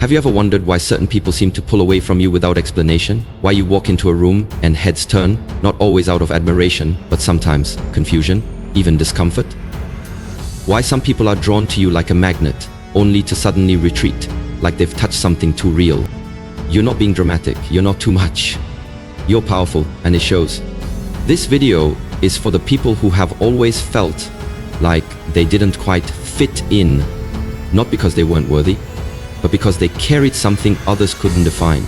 Have you ever wondered why certain people seem to pull away from you without explanation? Why you walk into a room and heads turn, not always out of admiration, but sometimes confusion, even discomfort? Why some people are drawn to you like a magnet, only to suddenly retreat, like they've touched something too real? You're not being dramatic, you're not too much. You're powerful, and it shows. This video is for the people who have always felt like they didn't quite fit in, not because they weren't worthy, but because they carried something others couldn't define.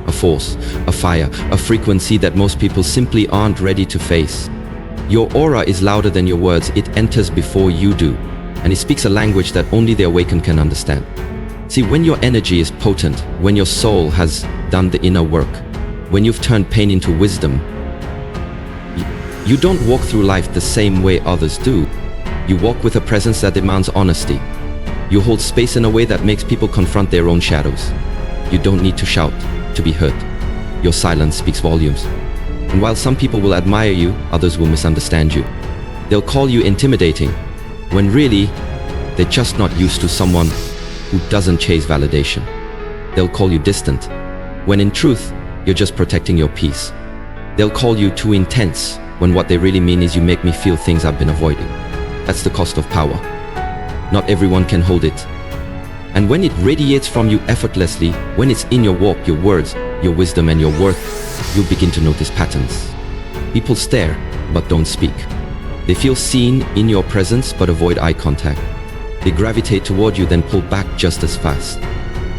A force, a fire, a frequency that most people simply aren't ready to face. Your aura is louder than your words. It enters before you do, and it speaks a language that only the awakened can understand. See, when your energy is potent, when your soul has done the inner work, when you've turned pain into wisdom, you don't walk through life the same way others do. You walk with a presence that demands honesty. You hold space in a way that makes people confront their own shadows. You don't need to shout to be heard. Your silence speaks volumes. And while some people will admire you, others will misunderstand you. They'll call you intimidating, when really, they're just not used to someone who doesn't chase validation. They'll call you distant, when in truth, you're just protecting your peace. They'll call you too intense, when what they really mean is you make me feel things I've been avoiding. That's the cost of power. Not everyone can hold it. And when it radiates from you effortlessly, when it's in your walk, your words, your wisdom and your worth, you'll begin to notice patterns. People stare, but don't speak. They feel seen in your presence, but avoid eye contact. They gravitate toward you, then pull back just as fast.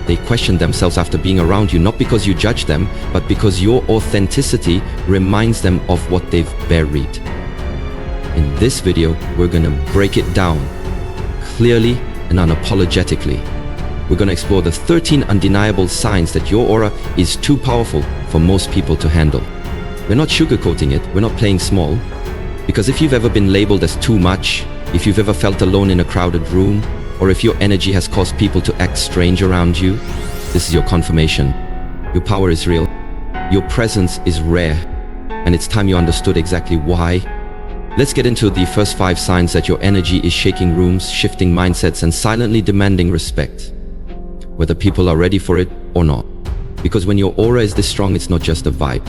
They question themselves after being around you, not because you judge them, but because your authenticity reminds them of what they've buried. In this video, we're gonna break it down clearly and unapologetically. We're gonna explore the 13 undeniable signs that your aura is too powerful for most people to handle. We're not sugarcoating it, we're not playing small. Because if you've ever been labeled as too much, if you've ever felt alone in a crowded room, or if your energy has caused people to act strange around you, this is your confirmation. Your power is real. Your presence is rare. And it's time you understood exactly why. Let's get into the first 5 signs that your energy is shaking rooms, shifting mindsets, and silently demanding respect, whether people are ready for it or not. Because when your aura is this strong, it's not just a vibe.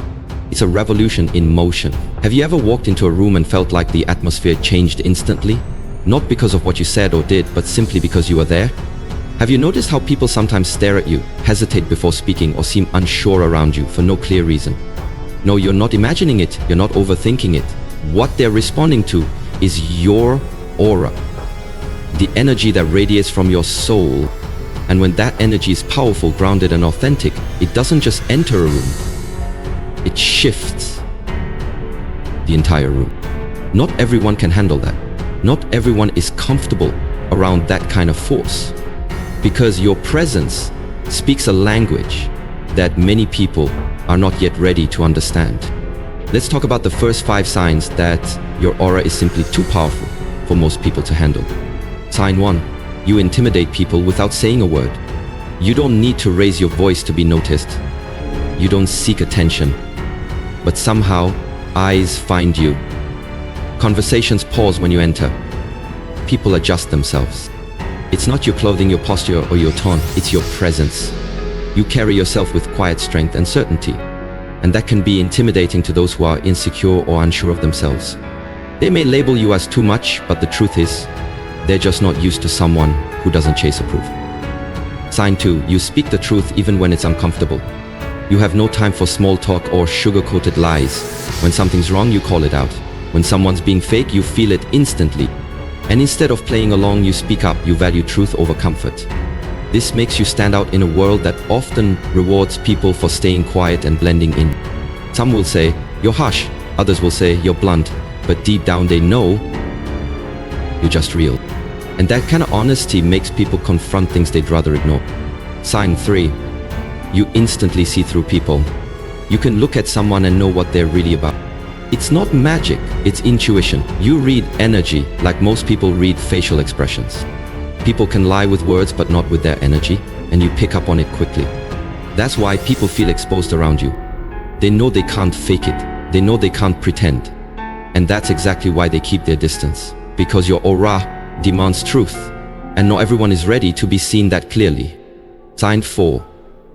It's a revolution in motion. Have you ever walked into a room and felt like the atmosphere changed instantly? Not because of what you said or did, but simply because you were there? Have you noticed how people sometimes stare at you, hesitate before speaking, or seem unsure around you for no clear reason? No, you're not imagining it, you're not overthinking it. What they're responding to is your aura, the energy that radiates from your soul. And when that energy is powerful, grounded, and authentic, it doesn't just enter a room, it shifts the entire room. Not everyone can handle that. Not everyone is comfortable around that kind of force, because your presence speaks a language that many people are not yet ready to understand. Let's talk about the first 5 signs that your aura is simply too powerful for most people to handle. Sign 1. You intimidate people without saying a word. You don't need to raise your voice to be noticed. You don't seek attention, but somehow eyes find you. Conversations pause when you enter. People adjust themselves. It's not your clothing, your posture, or your tone, it's your presence. You carry yourself with quiet strength and certainty, and that can be intimidating to those who are insecure or unsure of themselves. They may label you as too much, but the truth is, they're just not used to someone who doesn't chase approval. Sign 2. You speak the truth even when it's uncomfortable. You have no time for small talk or sugar-coated lies. When something's wrong, you call it out. When someone's being fake, you feel it instantly. And instead of playing along, you speak up. You value truth over comfort. This makes you stand out in a world that often rewards people for staying quiet and blending in. Some will say, you're harsh. Others will say, you're blunt. But deep down they know you're just real. And that kind of honesty makes people confront things they'd rather ignore. Sign 3. You instantly see through people. You can look at someone and know what they're really about. It's not magic, it's intuition. You read energy like most people read facial expressions. People can lie with words but not with their energy, and you pick up on it quickly. That's why people feel exposed around you. They know they can't fake it. They know they can't pretend. And that's exactly why they keep their distance. Because your aura demands truth, and not everyone is ready to be seen that clearly. Sign 4.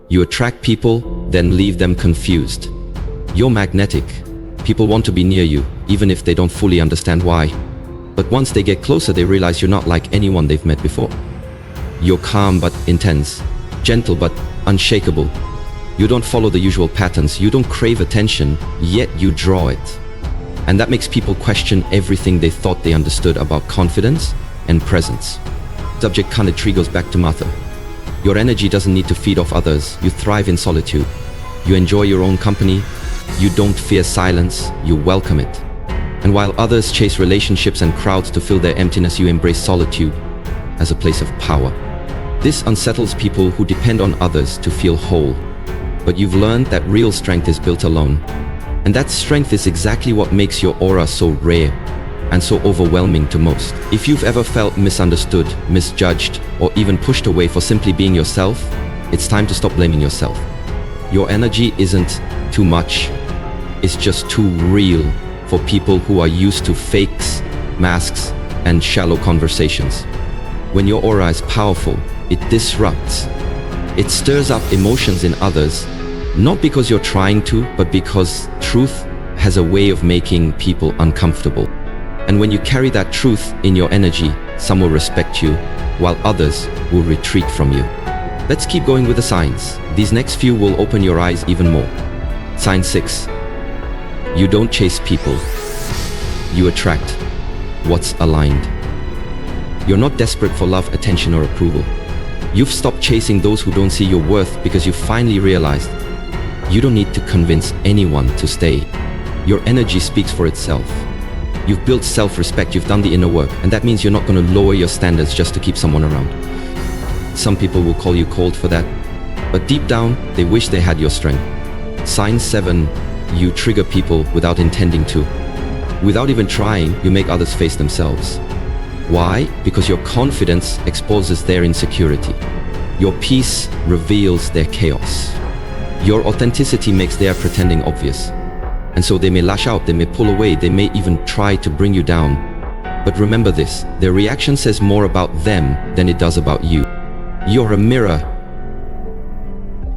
You attract people, then leave them confused. You're magnetic. People want to be near you, even if they don't fully understand why. But once they get closer, they realize you're not like anyone they've met before. You're calm but intense, gentle but unshakable. You don't follow the usual patterns, you don't crave attention, yet you draw it. And that makes people question everything they thought they understood about confidence and presence. Subject Khanid tree goes back to Martha. Your energy doesn't need to feed off others, you thrive in solitude. You enjoy your own company, you don't fear silence, you welcome it. And while others chase relationships and crowds to fill their emptiness, you embrace solitude as a place of power. This unsettles people who depend on others to feel whole. But you've learned that real strength is built alone. And that strength is exactly what makes your aura so rare and so overwhelming to most. If you've ever felt misunderstood, misjudged, or even pushed away for simply being yourself, it's time to stop blaming yourself. Your energy isn't too much, it's just too real for people who are used to fakes, masks, and shallow conversations. When your aura is powerful, it disrupts. It stirs up emotions in others, not because you're trying to, but because truth has a way of making people uncomfortable. And when you carry that truth in your energy, some will respect you, while others will retreat from you. Let's keep going with the signs. These next few will open your eyes even more. Sign 6. You don't chase people. You attract what's aligned. You're not desperate for love, attention, or approval. You've stopped chasing those who don't see your worth because you finally realized you don't need to convince anyone to stay. Your energy speaks for itself. You've built self-respect, you've done the inner work, and that means you're not going to lower your standards just to keep someone around. Some people will call you cold for that, but deep down, they wish they had your strength. Sign 7. You trigger people without intending to. Without even trying, you make others face themselves. Why? Because your confidence exposes their insecurity. Your peace reveals their chaos. Your authenticity makes their pretending obvious. And so they may lash out, they may pull away, they may even try to bring you down. But remember this, their reaction says more about them than it does about you. You're a mirror.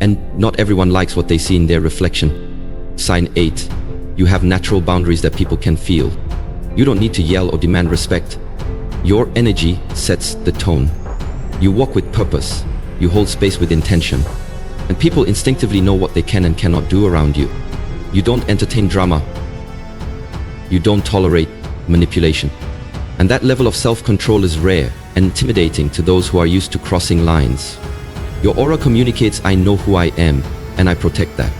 And not everyone likes what they see in their reflection. Sign 8. You have natural boundaries that people can feel. You don't need to yell or demand respect. Your energy sets the tone. You walk with purpose. You hold space with intention. And people instinctively know what they can and cannot do around you. You don't entertain drama. You don't tolerate manipulation. And that level of self-control is rare and intimidating to those who are used to crossing lines. Your aura communicates, I know who I am, and I protect that.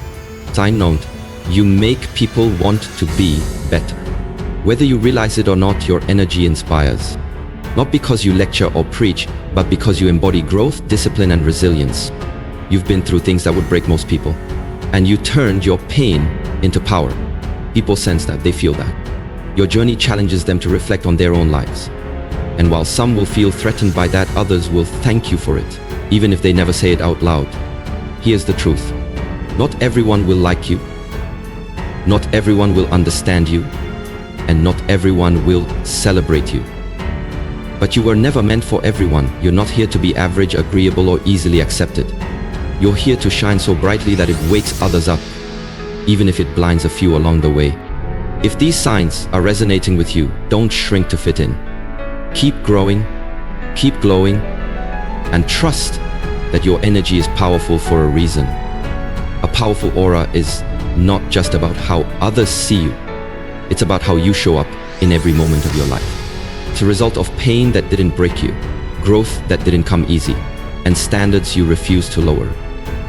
Sign note, you make people want to be better. Whether you realize it or not, your energy inspires. Not because you lecture or preach, but because you embody growth, discipline, and resilience. You've been through things that would break most people, and you turned your pain into power. People sense that, they feel that. Your journey challenges them to reflect on their own lives. And while some will feel threatened by that, others will thank you for it, even if they never say it out loud. Here's the truth. Not everyone will like you. Not everyone will understand you. And not everyone will celebrate you. But you were never meant for everyone. You're not here to be average, agreeable, or easily accepted. You're here to shine so brightly that it wakes others up, even if it blinds a few along the way. If these signs are resonating with you, don't shrink to fit in. Keep growing, keep glowing, and trust that your energy is powerful for a reason. A powerful aura is not just about how others see you. It's about how you show up in every moment of your life. It's a result of pain that didn't break you, growth that didn't come easy, and standards you refuse to lower.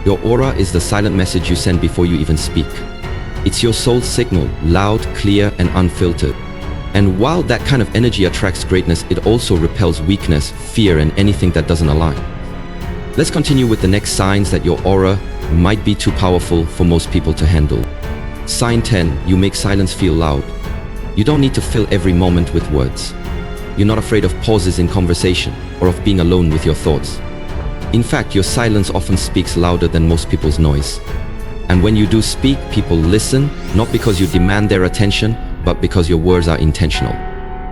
Your aura is the silent message you send before you even speak. It's your soul's signal, loud, clear, and unfiltered. And while that kind of energy attracts greatness, it also repels weakness, fear, and anything that doesn't align. Let's continue with the next signs that your aura might be too powerful for most people to handle. Sign 10, you make silence feel loud. You don't need to fill every moment with words. You're not afraid of pauses in conversation or of being alone with your thoughts. In fact, your silence often speaks louder than most people's noise. And when you do speak, people listen, not because you demand their attention, but because your words are intentional.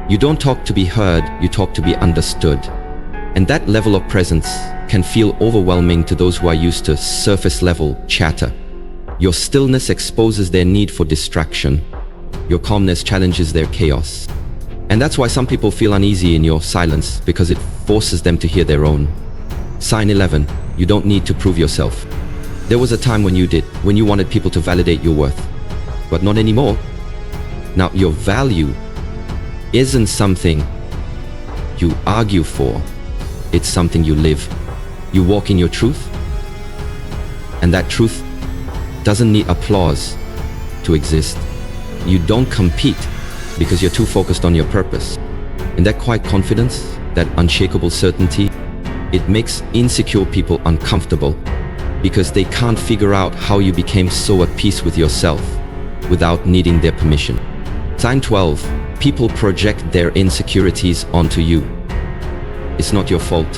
You don't talk to be heard, you talk to be understood. And that level of presence can feel overwhelming to those who are used to surface-level chatter. Your stillness exposes their need for distraction. Your calmness challenges their chaos. And that's why some people feel uneasy in your silence, because it forces them to hear their own. Sign 11. You don't need to prove yourself. There was a time when you did, when you wanted people to validate your worth. But not anymore. Now, your value isn't something you argue for. It's something you live. You walk in your truth. And that truth doesn't need applause to exist. You don't compete because you're too focused on your purpose. And that quiet confidence, that unshakable certainty, it makes insecure people uncomfortable because they can't figure out how you became so at peace with yourself without needing their permission. Sign 12. People project their insecurities onto you. It's not your fault.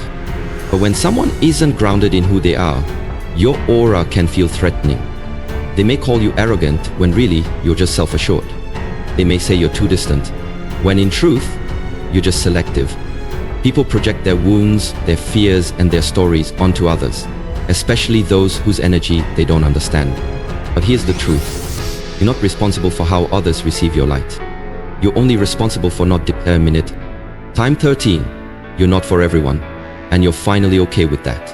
But when someone isn't grounded in who they are, your aura can feel threatening. They may call you arrogant when really you're just self-assured. They may say you're too distant, when in truth, you're just selective. People project their wounds, their fears, and their stories onto others, especially those whose energy they don't understand. But here's the truth. You're not responsible for how others receive your light. You're only responsible for not determining it. Time 13. You're not for everyone, and you're finally okay with that.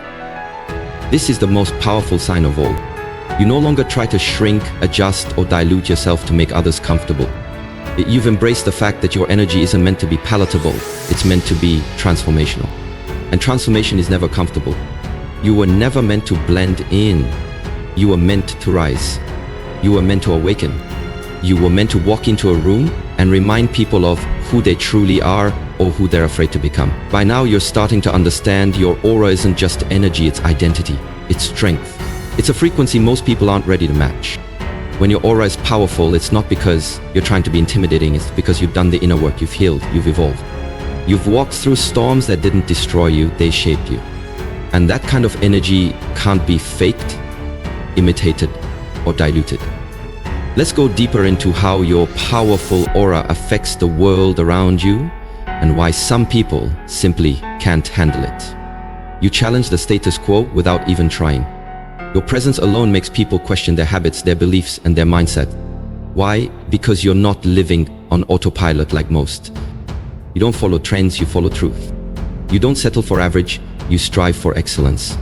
This is the most powerful sign of all. You no longer try to shrink, adjust, or dilute yourself to make others comfortable. You've embraced the fact that your energy isn't meant to be palatable, it's meant to be transformational. And transformation is never comfortable. You were never meant to blend in. You were meant to rise. You were meant to awaken. You were meant to walk into a room and remind people of who they truly are or who they're afraid to become. By now, you're starting to understand your aura isn't just energy, it's identity, it's strength. It's a frequency most people aren't ready to match. When your aura is powerful, it's not because you're trying to be intimidating, it's because you've done the inner work, you've healed, you've evolved. You've walked through storms that didn't destroy you, they shaped you. And that kind of energy can't be faked, imitated, or diluted. Let's go deeper into how your powerful aura affects the world around you and why some people simply can't handle it. You challenge the status quo without even trying. Your presence alone makes people question their habits, their beliefs, and their mindset. Why? Because you're not living on autopilot like most. You don't follow trends, you follow truth. You don't settle for average, you strive for excellence.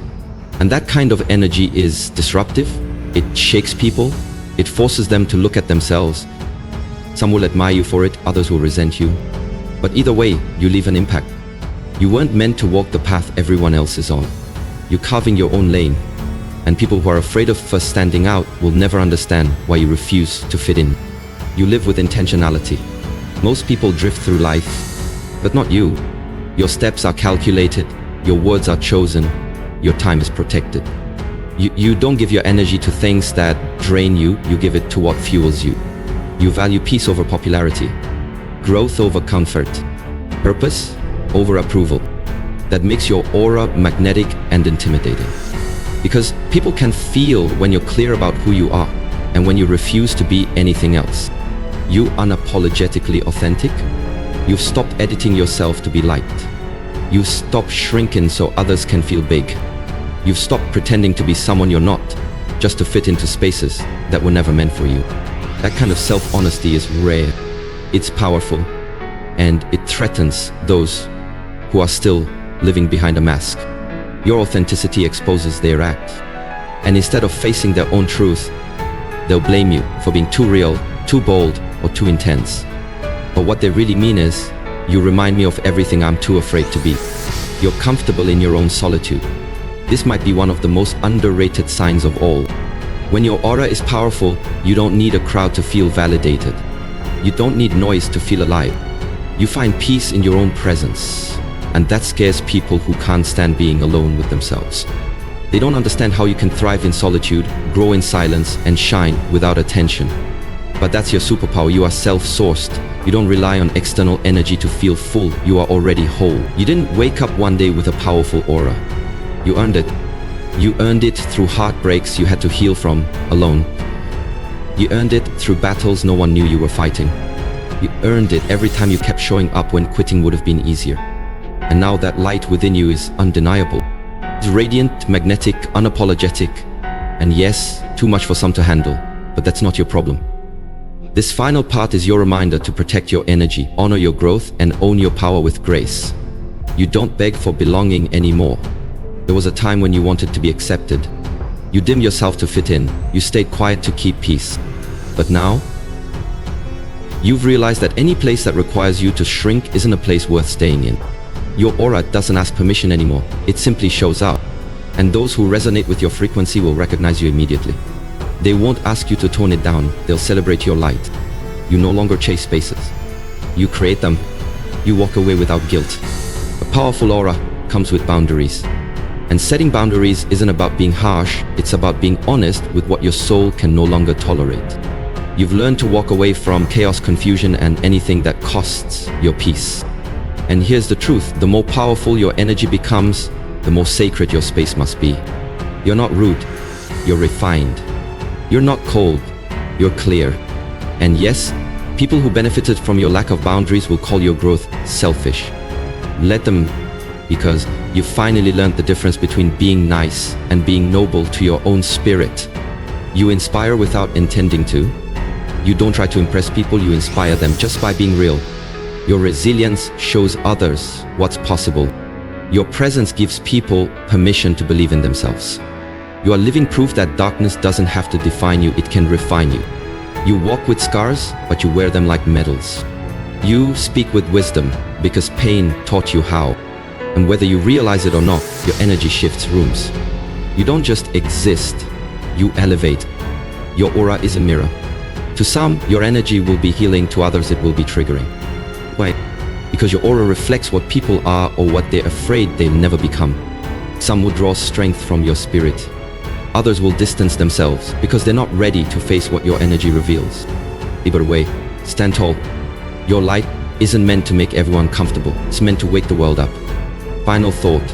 And that kind of energy is disruptive. It shakes people. It forces them to look at themselves. Some will admire you for it, others will resent you. But either way, you leave an impact. You weren't meant to walk the path everyone else is on. You're carving your own lane. And people who are afraid of first standing out will never understand why you refuse to fit in. You live with intentionality. Most people drift through life, but not you. Your steps are calculated, your words are chosen, your time is protected. You don't give your energy to things that drain you, you give it to what fuels you. You value peace over popularity, growth over comfort, purpose over approval. That makes your aura magnetic and intimidating. Because people can feel when you're clear about who you are and when you refuse to be anything else. You unapologetically authentic. You've stopped editing yourself to be liked. You've stopped shrinking so others can feel big. You've stopped pretending to be someone you're not, just to fit into spaces that were never meant for you. That kind of self-honesty is rare. It's powerful. And it threatens those who are still living behind a mask. Your authenticity exposes their act. And instead of facing their own truth, they'll blame you for being too real, too bold, or too intense. But what they really mean is, you remind me of everything I'm too afraid to be. You're comfortable in your own solitude. This might be one of the most underrated signs of all. When your aura is powerful, you don't need a crowd to feel validated. You don't need noise to feel alive. You find peace in your own presence. And that scares people who can't stand being alone with themselves. They don't understand how you can thrive in solitude, grow in silence, and shine without attention. But that's your superpower. You are self-sourced. You don't rely on external energy to feel full. You are already whole. You didn't wake up one day with a powerful aura. You earned it. You earned it through heartbreaks you had to heal from alone. You earned it through battles no one knew you were fighting. You earned it every time you kept showing up when quitting would have been easier. And now that light within you is undeniable. It's radiant, magnetic, unapologetic. And yes, too much for some to handle, but that's not your problem. This final part is your reminder to protect your energy, honor your growth, and own your power with grace. You don't beg for belonging anymore. There was a time when you wanted to be accepted. You dim yourself to fit in. You stayed quiet to keep peace. But now, you've realized that any place that requires you to shrink isn't a place worth staying in. Your aura doesn't ask permission anymore. It simply shows up. And those who resonate with your frequency will recognize you immediately. They won't ask you to tone it down. They'll celebrate your light. You no longer chase spaces. You create them. You walk away without guilt. A powerful aura comes with boundaries. And setting boundaries isn't about being harsh. It's about being honest with what your soul can no longer tolerate. You've learned to walk away from chaos, confusion, and anything that costs your peace. And here's the truth. The more powerful your energy becomes, the more sacred your space must be. You're not rude. You're refined. You're not cold. You're clear. And yes, people who benefited from your lack of boundaries will call your growth selfish. Let them, because you finally learned the difference between being nice and being noble to your own spirit. You inspire without intending to. You don't try to impress people, you inspire them just by being real. Your resilience shows others what's possible. Your presence gives people permission to believe in themselves. You are living proof that darkness doesn't have to define you, it can refine you. You walk with scars, but you wear them like medals. You speak with wisdom because pain taught you how. And whether you realize it or not, your energy shifts rooms. You don't just exist, you elevate. Your aura is a mirror. To some, your energy will be healing, to others it will be triggering. Why? Because your aura reflects what people are or what they're afraid they'll never become. Some will draw strength from your spirit. Others will distance themselves because they're not ready to face what your energy reveals. Either way, stand tall. Your light isn't meant to make everyone comfortable. It's meant to wake the world up. Final thought.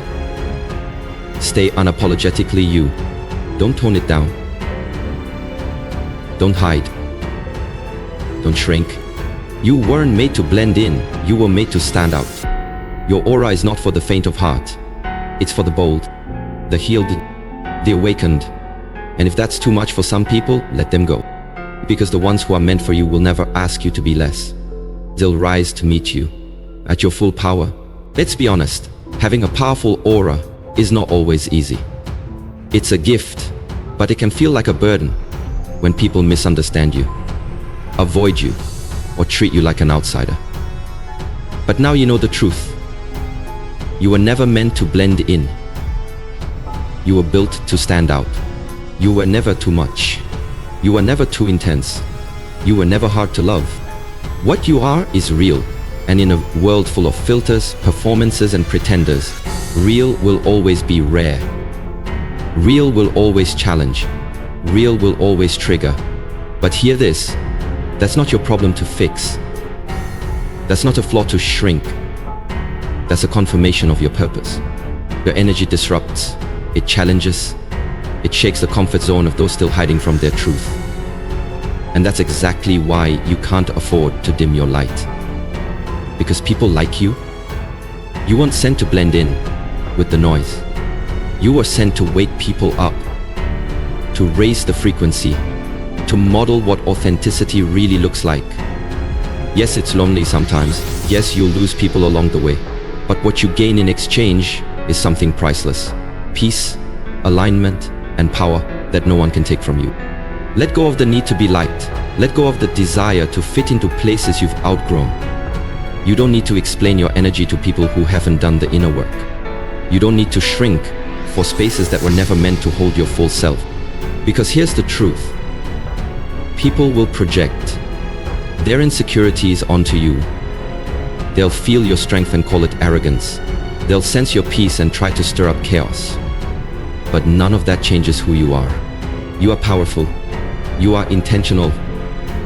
Stay unapologetically you. Don't tone it down. Don't hide. Don't shrink. You weren't made to blend in. You were made to stand out. Your aura is not for the faint of heart. It's for the bold, the healed, the awakened. And if that's too much for some people, let them go. Because the ones who are meant for you will never ask you to be less. They'll rise to meet you at your full power. Let's be honest, having a powerful aura is not always easy. It's a gift, but it can feel like a burden when people misunderstand you, avoid you, or treat you like an outsider. But now you know the truth. You were never meant to blend in. You were built to stand out. You were never too much. You were never too intense. You were never hard to love. What you are is real, and in a world full of filters, performances, and pretenders, real will always be rare. Real will always challenge. Real will always trigger. But hear this, that's not your problem to fix. That's not a flaw to shrink. That's a confirmation of your purpose. Your energy disrupts, it challenges, it shakes the comfort zone of those still hiding from their truth. And that's exactly why you can't afford to dim your light. Because people like you, you weren't sent to blend in with the noise. You were sent to wake people up, to raise the frequency, to model what authenticity really looks like. Yes, it's lonely sometimes. Yes, you'll lose people along the way. But what you gain in exchange is something priceless. Peace, alignment, and power that no one can take from you. Let go of the need to be liked. Let go of the desire to fit into places you've outgrown. You don't need to explain your energy to people who haven't done the inner work. You don't need to shrink for spaces that were never meant to hold your full self. Because here's the truth. People will project their insecurities onto you. They'll feel your strength and call it arrogance. They'll sense your peace and try to stir up chaos. But none of that changes who you are. You are powerful. You are intentional.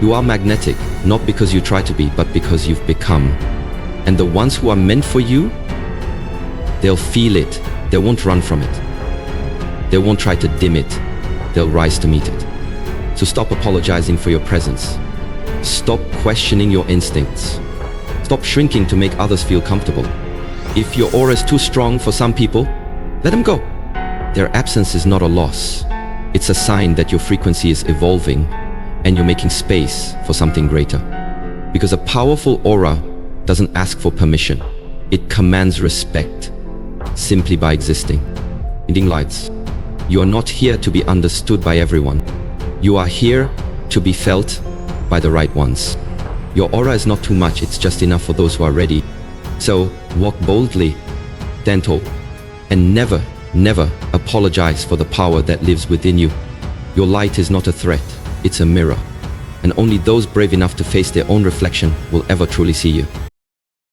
You are magnetic, not because you try to be, but because you've become. And the ones who are meant for you, they'll feel it. They won't run from it. They won't try to dim it. They'll rise to meet it. So stop apologizing for your presence. Stop questioning your instincts. Stop shrinking to make others feel comfortable. If your aura is too strong for some people, let them go. Their absence is not a loss. It's a sign that your frequency is evolving and you're making space for something greater. Because a powerful aura doesn't ask for permission. It commands respect simply by existing. Leading lights. You are not here to be understood by everyone. You are here to be felt by the right ones. Your aura is not too much, it's just enough for those who are ready. So walk boldly, stand tall, and never, never apologize for the power that lives within you. Your light is not a threat, it's a mirror. And only those brave enough to face their own reflection will ever truly see you.